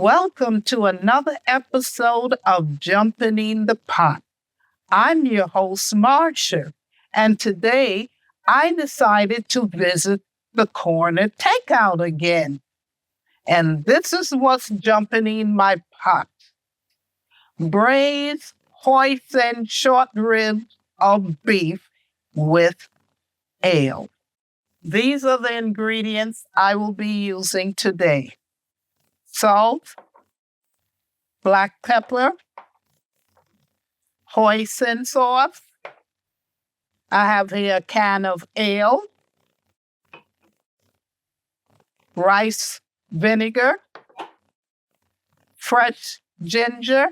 Welcome to another episode of Jumping in the Pot. I'm your host, Marsha, and today I decided to visit the corner takeout again. And this is what's jumping in my pot. Braised Hoisin short ribs of beef with ale. These are the ingredients I will be using today. Salt, black pepper, hoisin sauce. I have here a can of ale, rice vinegar, fresh ginger,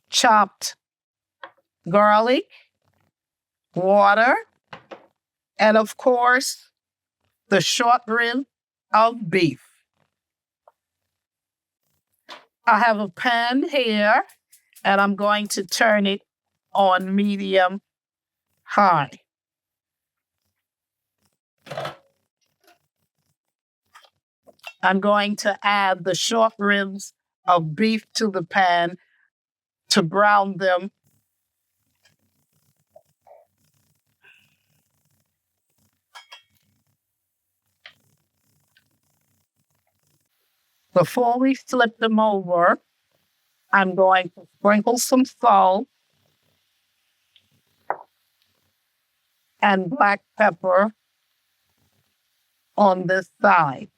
chopped garlic, water, and of course, the short rib of beef. I have a pan here, and I'm going to turn it on medium high. I'm going to add the short ribs of beef to the pan to brown them. Before we flip them over, I'm going to sprinkle some salt and black pepper on this side.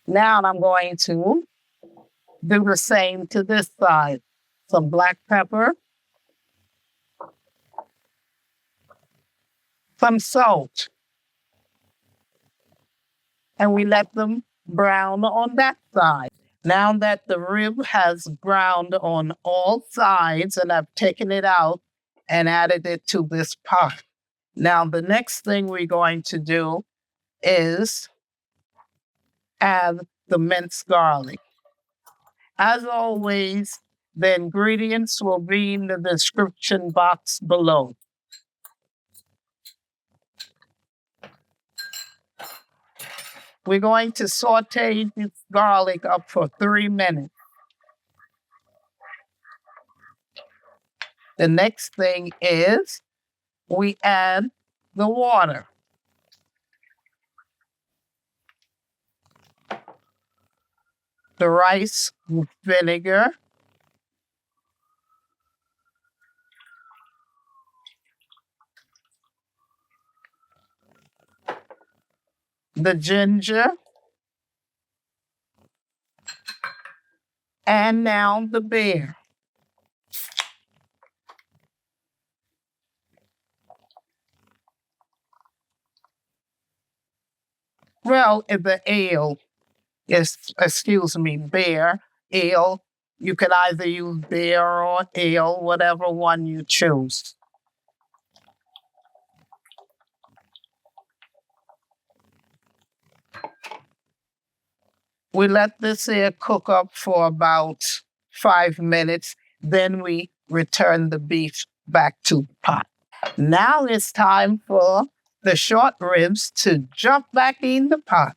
Now I'm going to do the same to this side. Some black pepper, some salt, and we let them brown on that side. Now that the rib has browned on all sides and I've taken it out and added it to this pot. Now the next thing we're going to do is add the minced garlic. As always, the ingredients will be in the description box below. We're going to saute this garlic up for 3 minutes. The next thing is we add the water. The rice vinegar. The ginger. And now the beer. Well, the ale is, beer, ale. You can either use beer or ale, whatever one you choose. We let this here cook up for about 5 minutes. Then we return the beef back to the pot. Now it's time for the short ribs to jump back in the pot.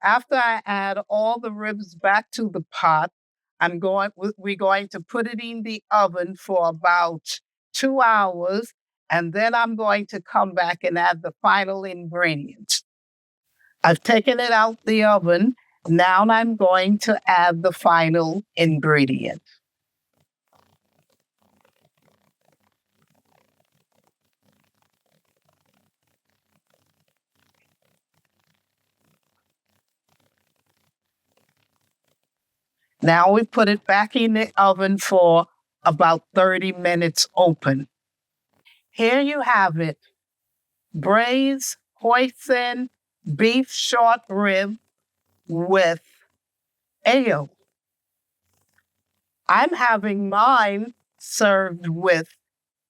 After I add all the ribs back to the pot, we're going to put it in the oven for about 2 hours, and then I'm going to come back and add the final ingredients. I've taken it out the oven. Now I'm going to add the final ingredient. Now we put it back in the oven for about 30 minutes open. Here you have it. Braised hoisin beef short rib with ale. I'm having mine served with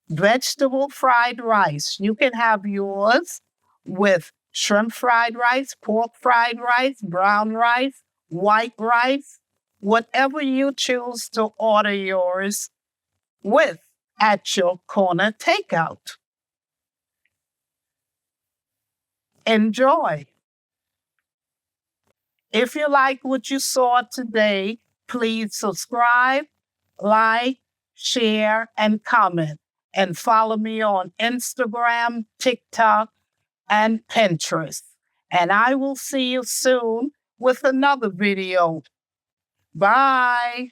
vegetable fried rice. You can have yours with shrimp fried rice, pork fried rice, brown rice, white rice, whatever you choose to order yours with at your corner takeout. Enjoy. If you like what you saw today, please subscribe, like, share, and comment. And follow me on Instagram, TikTok, and Pinterest. And I will see you soon with another video. Bye.